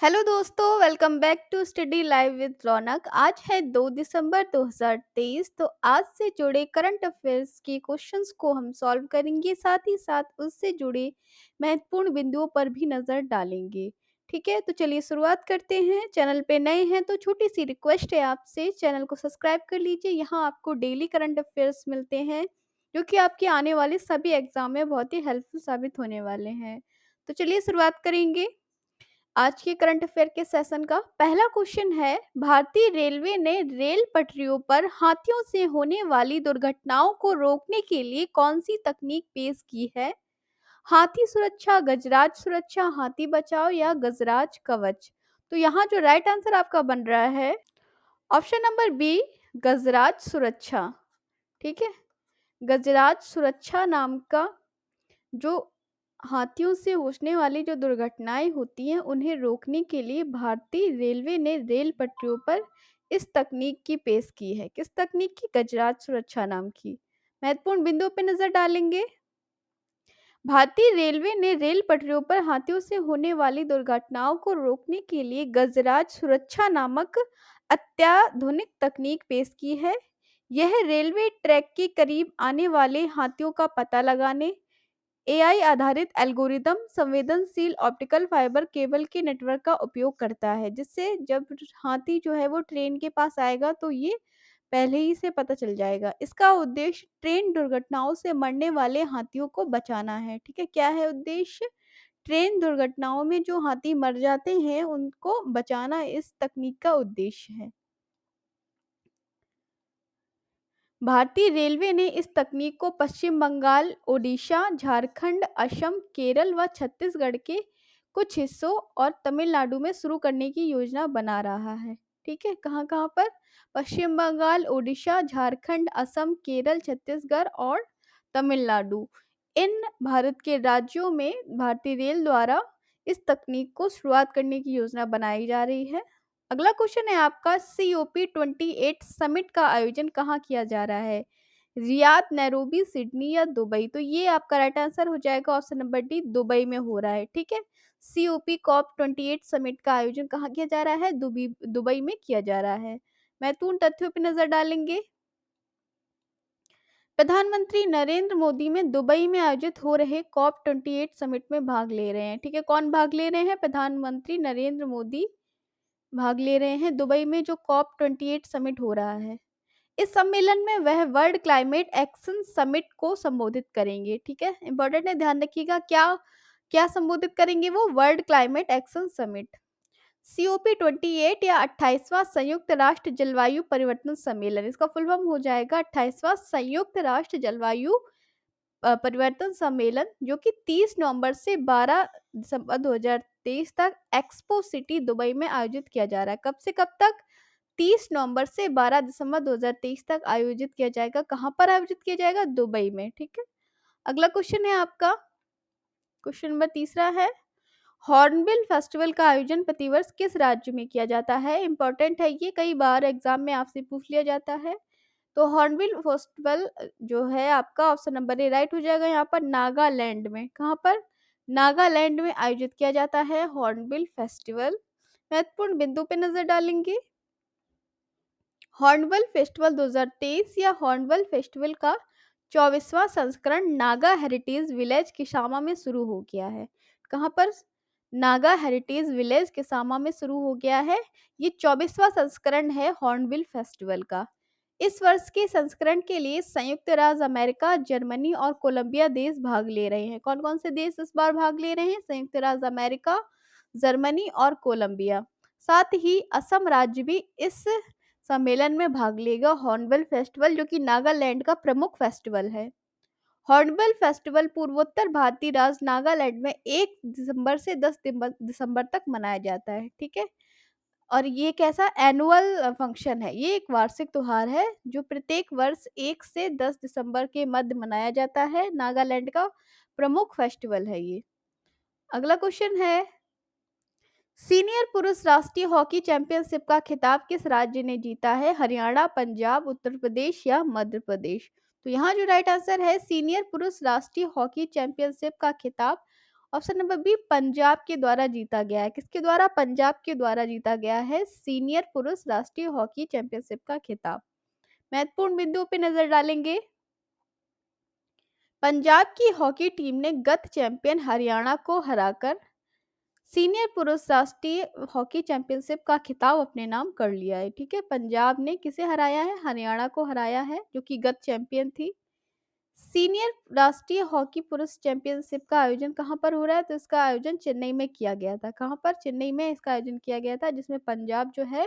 Hello दोस्तों, welcome back to study live with Raunak. आज है 2 दिसंबर 2023। तो आज से जुड़े करंट अफेयर्स के क्वेश्चंस को हम सॉल्व करेंगे, साथ ही साथ उससे जुड़े महत्वपूर्ण बिंदुओं पर भी नज़र डालेंगे। ठीक है, तो चलिए शुरुआत करते हैं। चैनल पे नए हैं तो छोटी सी रिक्वेस्ट है आपसे, चैनल को सब्सक्राइब कर लीजिए। यहाँ आपको डेली करंट अफेयर्स मिलते हैं जो कि आपके आने वाले सभी एग्जाम में बहुत ही हेल्पफुल साबित होने वाले हैं। तो चलिए शुरुआत करेंगे आज के करंट अफेयर के सेशन का। पहला क्वेश्चन है, भारतीय रेलवे ने रेल पटरियों पर हाथियों से होने वाली दुर्घटनाओं को रोकने के लिए कौन सी तकनीक पेश की है? हाथी सुरक्षा, गजराज सुरक्षा, हाथी बचाओ या गजराज कवच? तो यहाँ जो राइट आंसर आपका बन रहा है ऑप्शन नंबर बी, गजराज सुरक्षा। ठीक है, गजराज सुरक्षा नाम का जो हाथियों से होने वाली जो दुर्घटनाएं होती हैं उन्हें रोकने के लिए भारतीय रेलवे ने रेल पटरियों पर इस तकनीक की पेश की है। किस तकनीक की? गजराज सुरक्षा नाम की। महत्वपूर्ण बिंदुओं पर नजर डालेंगे। भारतीय रेलवे ने रेल पटरियों पर हाथियों से होने वाली दुर्घटनाओं को रोकने के लिए गजराज सुरक्षा नामक अत्याधुनिक तकनीक पेश की है। यह रेलवे ट्रैक के करीब आने वाले हाथियों का पता लगाने, एआई आधारित एल्गोरिदम संवेदनशील ऑप्टिकल फाइबर केबल के नेटवर्क का उपयोग करता है, जिससे जब हाथी जो है वो ट्रेन के पास आएगा तो ये पहले ही से पता चल जाएगा। इसका उद्देश्य ट्रेन दुर्घटनाओं से मरने वाले हाथियों को बचाना है। ठीक है, क्या है उद्देश्य? ट्रेन दुर्घटनाओं में जो हाथी मर जाते हैं उनको बचाना इस तकनीक का उद्देश्य है। भारतीय रेलवे ने इस तकनीक को पश्चिम बंगाल, ओडिशा, झारखंड, असम, केरल व छत्तीसगढ़ के कुछ हिस्सों और तमिलनाडु में शुरू करने की योजना बना रहा है। ठीक है, कहाँ कहाँ पर? पश्चिम बंगाल, ओडिशा, झारखंड, असम, केरल, छत्तीसगढ़ और तमिलनाडु। इन भारत के राज्यों में भारतीय रेल द्वारा इस तकनीक को शुरुआत करने की योजना बनाई जा रही है। अगला क्वेश्चन है आपका, COP28 समिट का आयोजन कहाँ किया जा रहा है? रियाद, नैरोबी, सिडनी या दुबई? तो ये आपका राइट आंसर हो जाएगा ऑप्शन नंबर डी, दुबई में हो रहा है। ठीक है, COP28 समिट का आयोजन कहाँ किया जा रहा है? दुबई में किया जा रहा है। महत्वपूर्ण तथ्यों पर नजर डालेंगे। प्रधानमंत्री नरेंद्र मोदी में दुबई में आयोजित हो रहे COP28 समिट में भाग ले रहे हैं। ठीक है, कौन भाग ले रहे हैं? प्रधानमंत्री नरेंद्र मोदी भाग ले रहे हैं दुबई में जो COP28 समिट हो रहा है। इस सम्मेलन में वह वर्ल्ड क्लाइमेट एक्शन समिट को संबोधित करेंगे। ठीक है, इंपॉर्टेंट है, ध्यान रखिएगा। क्या क्या संबोधित करेंगे वो? World climate action summit. COP28 या 28वां संयुक्त राष्ट्र जलवायु परिवर्तन सम्मेलन, इसका फुल फॉर्म हो जाएगा 28वां संयुक्त राष्ट्र जलवायु परिवर्तन सम्मेलन, जो कि 30 नवंबर से 12 दिसंबर 2023 तक एक्सपो सिटी दुबई में आयोजित किया जा रहा है। कब से कब तक? 30 नवंबर से 12 दिसंबर 2023 तक आयोजित किया जाएगा। कहाँ पर आयोजित किया जाएगा? दुबई में। ठीक है, अगला क्वेश्चन है आपका, क्वेश्चन नंबर तीसरा है, हॉर्नबिल फेस्टिवल का आयोजन प्रतिवर्ष किस राज्य में किया जाता है? इंपॉर्टेंट है ये, कई बार एग्जाम में आपसे पूछ लिया जाता है। तो हॉर्नबिल फेस्टिवल जो है आपका ऑप्शन नंबर ए राइट हो जाएगा। यहाँ पर नागालैंड में, कहाँ पर? नागालैंड में आयोजित किया जाता है हॉर्नबिल फेस्टिवल। महत्वपूर्ण बिंदु पे नजर डालेंगे। हॉर्नबिल फेस्टिवल 2023 या हॉर्नबिल फेस्टिवल का 24वां संस्करण नागा हेरिटेज विलेज किसामा में शुरू हो गया है। कहाँ पर? नागा हेरिटेज विलेज किसामा में शुरू हो गया है। ये 24वां संस्करण है हॉर्नबिल फेस्टिवल का। इस वर्ष के संस्करण के लिए संयुक्त राज्य अमेरिका, जर्मनी और कोलंबिया देश भाग ले रहे हैं। कौन कौन से देश इस बार भाग ले रहे हैं? संयुक्त राज्य अमेरिका, जर्मनी और कोलंबिया। साथ ही असम राज्य भी इस सम्मेलन में भाग लेगा। हॉर्नबिल फेस्टिवल जो कि नागालैंड का प्रमुख फेस्टिवल है। हॉर्नबिल फेस्टिवल पूर्वोत्तर भारतीय राज्य नागालैंड में 1 दिसंबर से 10 दिसंबर तक मनाया जाता है। ठीक है, और ये कैसा एनुअल फंक्शन है? ये एक वार्षिक त्योहार है जो प्रत्येक वर्ष 1 से 10 दिसंबर के मध्य मनाया जाता है। नागालैंड का प्रमुख फेस्टिवल है ये। अगला क्वेश्चन है, सीनियर पुरुष राष्ट्रीय हॉकी चैंपियनशिप का खिताब किस राज्य ने जीता है? हरियाणा, पंजाब, उत्तर प्रदेश या मध्य प्रदेश? तो यहाँ जो राइट आंसर है, सीनियर पुरुष राष्ट्रीय हॉकी चैंपियनशिप का खिताब ऑप्शन नंबर बी पंजाब के द्वारा जीता गया है। किसके द्वारा? पंजाब के द्वारा जीता गया है सीनियर पुरुष राष्ट्रीय हॉकी चैंपियनशिप का खिताब। महत्वपूर्ण बिंदुओं पे नजर डालेंगे। पंजाब की हॉकी टीम ने गत चैंपियन हरियाणा को हराकर सीनियर पुरुष राष्ट्रीय हॉकी चैंपियनशिप का खिताब अपने नाम कर लिया है। ठीक है, पंजाब ने किसे हराया है? हरियाणा को हराया है, जो कि गत चैंपियन थी। सीनियर राष्ट्रीय हॉकी पुरुष चैंपियनशिप का आयोजन कहाँ पर हो रहा है? तो इसका आयोजन चेन्नई में किया गया था। कहाँ पर? चेन्नई में इसका आयोजन किया गया था, जिसमें पंजाब जो है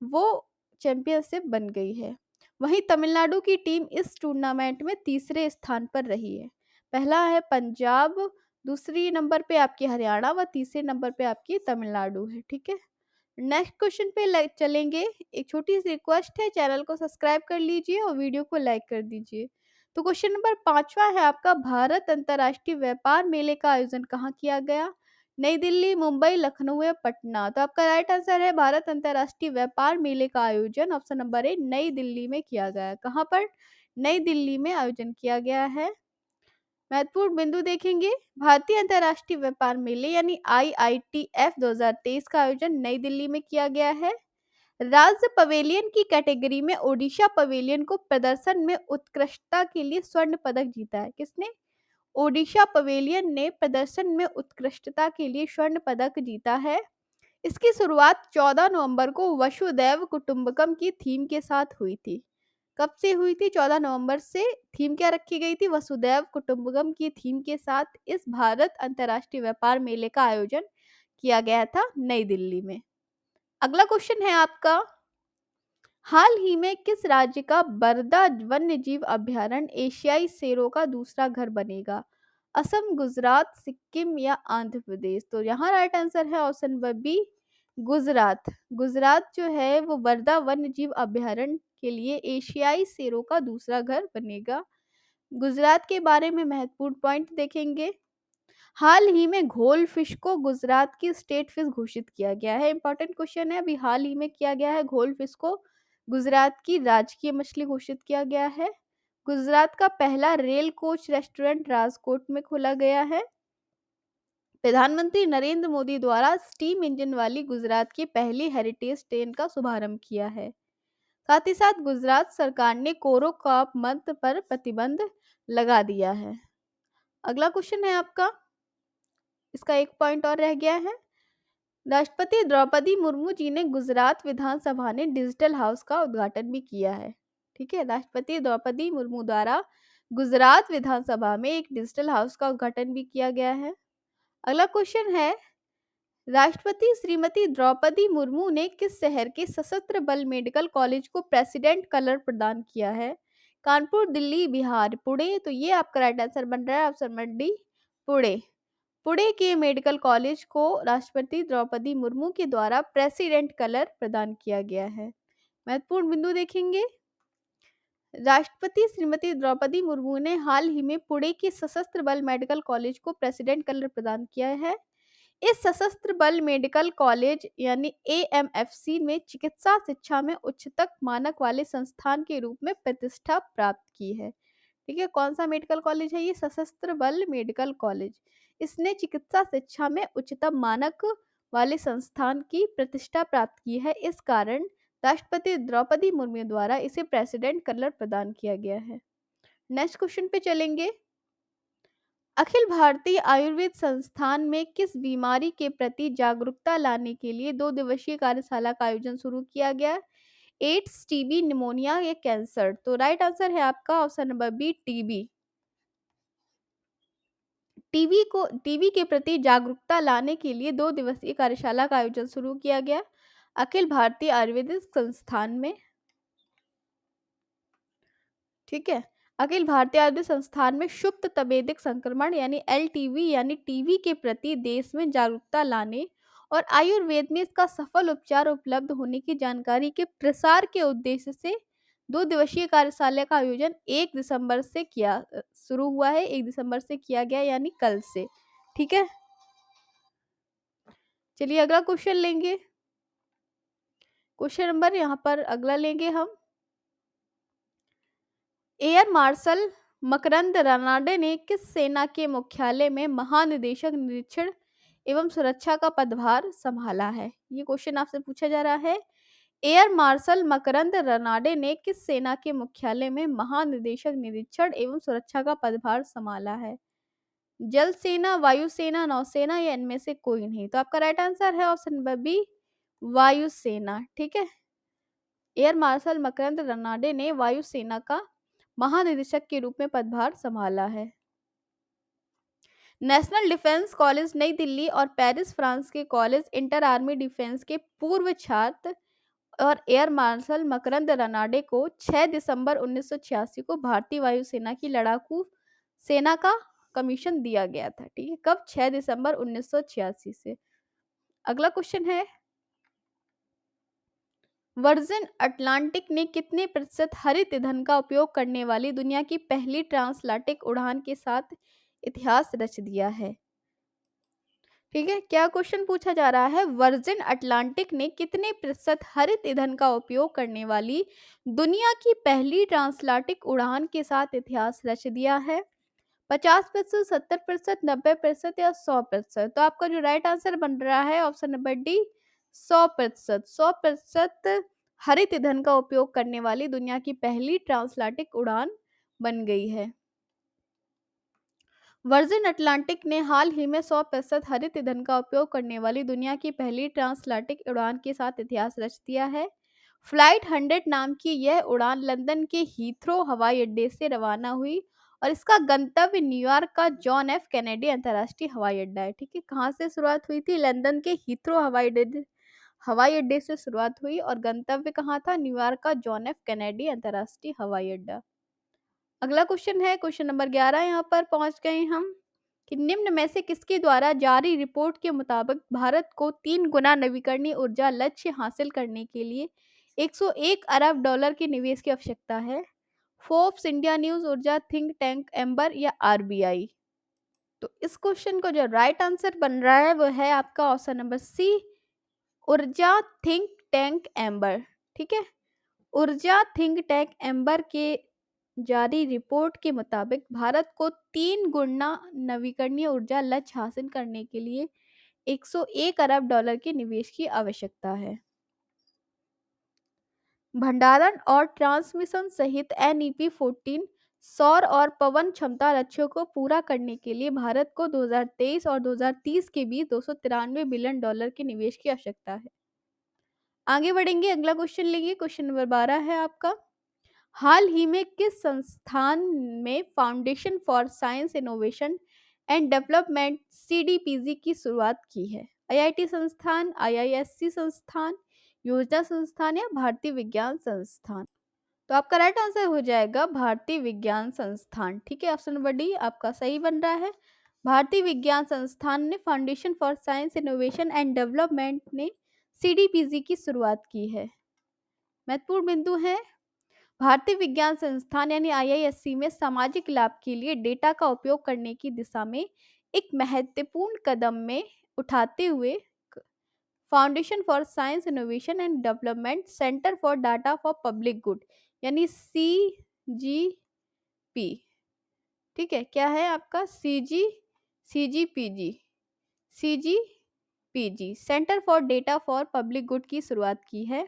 वो चैंपियनशिप बन गई है। वहीं तमिलनाडु की टीम इस टूर्नामेंट में तीसरे स्थान पर रही है। पहला है पंजाब, दूसरी नंबर पे आपकी हरियाणा व तीसरे नंबर पे आपकी तमिलनाडु है। ठीक है, नेक्स्ट क्वेश्चन पे चलेंगे। एक छोटी सी रिक्वेस्ट है, चैनल को सब्सक्राइब कर लीजिए और वीडियो को लाइक कर दीजिए। तो क्वेश्चन नंबर 5वां है आपका, भारत अंतर्राष्ट्रीय व्यापार मेले का आयोजन कहाँ किया गया? नई दिल्ली, मुंबई, लखनऊ या पटना? तो आपका राइट आंसर है भारत अंतर्राष्ट्रीय व्यापार मेले का आयोजन ऑप्शन नंबर ए नई दिल्ली में किया गया। कहाँ पर? नई दिल्ली में आयोजन किया गया है। महत्वपूर्ण बिंदु देखेंगे। भारतीय अंतर्राष्ट्रीय व्यापार मेले यानी IITF 2023 का आयोजन नई दिल्ली में किया गया है। राज्य पवेलियन की कैटेगरी में ओडिशा पवेलियन को प्रदर्शन में उत्कृष्टता के लिए स्वर्ण पदक जीता है। किसने? ओडिशा पवेलियन ने प्रदर्शन में उत्कृष्टता के लिए स्वर्ण पदक जीता है। इसकी शुरुआत 14 नवंबर को वसुदैव कुटुंबकम की थीम के साथ हुई थी। कब से हुई थी? 14 नवंबर से। थीम क्या रखी गई थी? वसुदैव कुटुंबकम की थीम के साथ इस भारत अंतर्राष्ट्रीय व्यापार मेले का आयोजन किया गया था नई दिल्ली में। अगला क्वेश्चन है आपका, हाल ही में किस राज्य का बरदा वन्यजीव अभयारण्य एशियाई शेरों का दूसरा घर बनेगा? असम, गुजरात, सिक्किम या आंध्र प्रदेश? तो यहाँ राइट आंसर है option number B Gujarat. Gujarat जो है वो बरदा वन्यजीव अभयारण्य के लिए एशियाई शेरों का दूसरा घर बनेगा। गुजरात के बारे में महत्वपूर्ण पॉइंट देखेंगे। हाल ही में घोल फिश को गुजरात की स्टेट फिश घोषित किया गया है। इंपॉर्टेंट क्वेश्चन है, अभी हाल ही में किया गया है। घोल फिश को गुजरात की राजकीय मछली घोषित किया गया है। गुजरात का पहला रेल कोच रेस्टोरेंट राजकोट में खोला गया है। प्रधानमंत्री नरेंद्र मोदी द्वारा स्टीम इंजन वाली गुजरात की पहली हेरिटेज ट्रेन का शुभारंभ किया है। साथ ही साथ गुजरात सरकार ने कोरो कॉप मंत्र पर प्रतिबंध लगा दिया है। अगला क्वेश्चन है आपका, इसका एक पॉइंट और रह गया है। राष्ट्रपति द्रौपदी मुर्मू जी ने गुजरात विधानसभा ने डिजिटल हाउस का उद्घाटन भी किया है। ठीक है, राष्ट्रपति द्रौपदी मुर्मू द्वारा गुजरात विधानसभा में एक डिजिटल हाउस का उद्घाटन भी किया गया है। अगला क्वेश्चन है, राष्ट्रपति श्रीमती द्रौपदी मुर्मू ने किस शहर के सशस्त्र बल मेडिकल कॉलेज को प्रेसिडेंट कलर प्रदान किया है? कानपुर, दिल्ली, बिहार, पुणे? तो ये आपका राइट आंसर बन रहा है option number D Pune. Pune के मेडिकल कॉलेज को राष्ट्रपति द्रौपदी मुर्मू के द्वारा प्रेसिडेंट कलर प्रदान किया गया है। महत्वपूर्ण बिंदु देखेंगे। राष्ट्रपति श्रीमती द्रौपदी मुर्मू ने हाल ही में पुणे के सशस्त्र बल मेडिकल कॉलेज को प्रेसिडेंट कलर प्रदान किया है। इस सशस्त्र बल मेडिकल कॉलेज यानी AMFC में चिकित्सा शिक्षा में उच्चतम मानक वाले संस्थान के रूप में प्रतिष्ठा प्राप्त की है। ठीक है, कौन सा मेडिकल कॉलेज है ये? सशस्त्र बल मेडिकल कॉलेज। इसने चिकित्सा शिक्षा में उच्चतम मानक वाले संस्थान की प्रतिष्ठा प्राप्त की है। इस कारण राष्ट्रपति द्रौपदी मुर्मू द्वारा इसे प्रेसिडेंट कलर प्रदान किया गया है। नेक्स्ट क्वेश्चन पे चलेंगे। अखिल भारतीय आयुर्वेद संस्थान में किस बीमारी के प्रति जागरूकता लाने के लिए 2 दिवसीय कार्यशाला का आयोजन शुरू किया गया? एड्स, टीबी, निमोनिया या कैंसर? तो राइट आंसर है आपका option number B TB. TB के प्रति जागरूकता लाने के लिए 2 दिवसीय कार्यशाला का आयोजन शुरू किया गया अखिल भारतीय आयुर्वेदिक संस्थान में। ठीक है, अखिल भारतीय आयुर्वेद संस्थान में सुप्त तपेदिक संक्रमण यानी LTB यानी टीबी के प्रति देश में जागरूकता लाने और आयुर्वेद में इसका सफल उपचार उपलब्ध होने की जानकारी के प्रसार के उद्देश्य से 2 दिवसीय कार्यशाला का आयोजन 1 दिसंबर से शुरू हुआ है। 1 दिसंबर से किया गया यानी कल से। ठीक है, चलिए अगला क्वेश्चन लेंगे। क्वेश्चन नंबर यहाँ पर अगला लेंगे हम। एयर मार्शल मकरंद रानाडे ने किस सेना के मुख्यालय में महानिदेशक निरीक्षण एवं सुरक्षा का पदभार संभाला है? ये क्वेश्चन आपसे पूछा जा रहा है। एयर मार्शल मकरंद रनाडे ने किस सेना के मुख्यालय में महानिदेशक निरीक्षण एवं सुरक्षा का पदभार संभाला है? जल सेना, वायुसेना, नौसेना या इनमें से कोई नहीं। तो आपका राइट आंसर है ऑप्शन नंबर बी, वायुसेना। ठीक है, एयर मार्शल मकरंद रनाडे ने वायुसेना का महानिदेशक के रूप में पदभार संभाला है। नेशनल डिफेंस कॉलेज नई दिल्ली और पेरिस फ्रांस के कॉलेज इंटर आर्मी डिफेंस के पूर्व छात्र और एयर मार्शल मकरंद रनाडे को 6 दिसंबर 1986 को भारतीय वायुसेना की लड़ाकू सेना का कमीशन दिया गया था। ठीक है, कब? 6 दिसंबर 1986 से। अगला क्वेश्चन है, वर्जिन अटलांटिक ने कितने प्रतिशत हरित ईंधन का उपयोग करने वाली दुनिया की पहली ट्रांसलाटिक उड़ान के साथ इतिहास रच दिया है? ठीक है, क्या क्वेश्चन पूछा जा रहा है, वर्जिन अटलांटिक ने कितने प्रतिशत हरित ईंधन का उपयोग करने वाली दुनिया की पहली ट्रांसलाटिक उड़ान के साथ इतिहास रच दिया है? 50%, 70%, 90% या 100%? तो आपका जो राइट आंसर बन रहा है ऑप्शन नंबर डी, 100%। 100% हरित ईंधन का उपयोग करने वाली दुनिया की पहली ट्रांसलाटिक उड़ान बन गई है। वर्जिन अटलांटिक ने हाल ही में 100% हरित ईंधन का उपयोग करने वाली दुनिया की पहली ट्रांसलाटिक उड़ान के साथ इतिहास रच दिया है। फ्लाइट 100 नाम की यह उड़ान लंदन के हीथ्रो हवाई अड्डे से रवाना हुई और इसका गंतव्य न्यूयॉर्क का जॉन एफ कैनेडी अंतर्राष्ट्रीय हवाई अड्डा है। ठीक है, कहाँ से शुरुआत हुई थी? लंदन के हीथ्रो हवाई अड्डे से शुरुआत हुई और गंतव्य कहाँ था? न्यूयॉर्क का जॉन एफ कैनेडी अंतर्राष्ट्रीय हवाई अड्डा। अगला क्वेश्चन है, क्वेश्चन नंबर 11 यहाँ पर पहुंच गए हम, कि निम्न में से किसके द्वारा जारी रिपोर्ट के मुताबिक भारत को 3 गुना नवीकरणीय ऊर्जा लक्ष्य हासिल करने के लिए 101 अरब डॉलर के निवेश की आवश्यकता है? फोर्ब्स, इंडिया न्यूज, ऊर्जा थिंक टैंक एम्बर या आरबीआई? तो इस क्वेश्चन को जो राइट आंसर बन रहा है वो है आपका ऑप्शन नंबर सी, ऊर्जा थिंक टैंक एम्बर। ठीक है, ऊर्जा थिंक टैंक एम्बर के जारी रिपोर्ट के मुताबिक भारत को 3 गुना नवीकरणीय ऊर्जा लक्ष्य हासिल करने के लिए 101 अरब डॉलर के निवेश की आवश्यकता है। भंडारण और ट्रांसमिशन सहित एनईपी 14 सौर और पवन क्षमता लक्ष्यों को पूरा करने के लिए भारत को 2023 और 2030 के बीच 293 बिलियन डॉलर के निवेश की आवश्यकता है। आगे बढ़ेंगे, अगला क्वेश्चन लेंगे, क्वेश्चन नंबर 12 है आपका, हाल ही में किस संस्थान में foundation for science innovation and development CDPG की शुरुआत की है? आईआईटी संस्थान, आईआईएससी संस्थान, योजना संस्थान या भारतीय विज्ञान संस्थान? तो आपका राइट आंसर हो जाएगा भारतीय विज्ञान संस्थान। ठीक है, ऑप्शन नंबर डी आपका सही बन रहा है। भारतीय विज्ञान संस्थान ने foundation for science innovation and development ने सीडीपीजी की शुरुआत की है। महत्वपूर्ण बिंदु है, भारतीय विज्ञान संस्थान यानी आईआईएससी में सामाजिक लाभ के लिए डेटा का उपयोग करने की दिशा में एक महत्वपूर्ण कदम में उठाते हुए foundation for science innovation and development centre for data for public good यानी सीजीपी, ठीक है, क्या है आपका CGPG centre for data for public good की शुरुआत की है।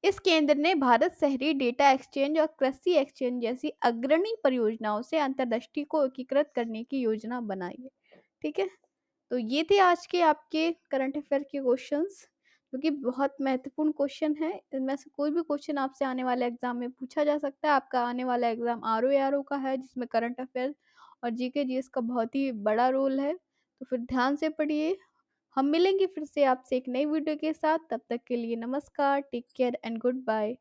इस केंद्र ने भारत शहरी डेटा एक्सचेंज और कृषि एक्सचेंज जैसी अग्रणी परियोजनाओं से अंतर्दृष्टि को एकीकृत करने की योजना बनाई है। ठीक है, तो ये थे आज के आपके करंट अफेयर के क्वेश्चंस, जो कि बहुत महत्वपूर्ण क्वेश्चन है। इनमें से कोई भी क्वेश्चन आपसे आने वाले एग्जाम में पूछा जा सकता है। आपका आने वाला एग्जाम आरओ का है, जिसमें करंट अफेयर और जीके जीएस का बहुत ही बड़ा रोल है। तो फिर ध्यान से पढ़िए। हम मिलेंगे फिर से आपसे एक नई वीडियो के साथ। तब तक के लिए नमस्कार, take care and good bye.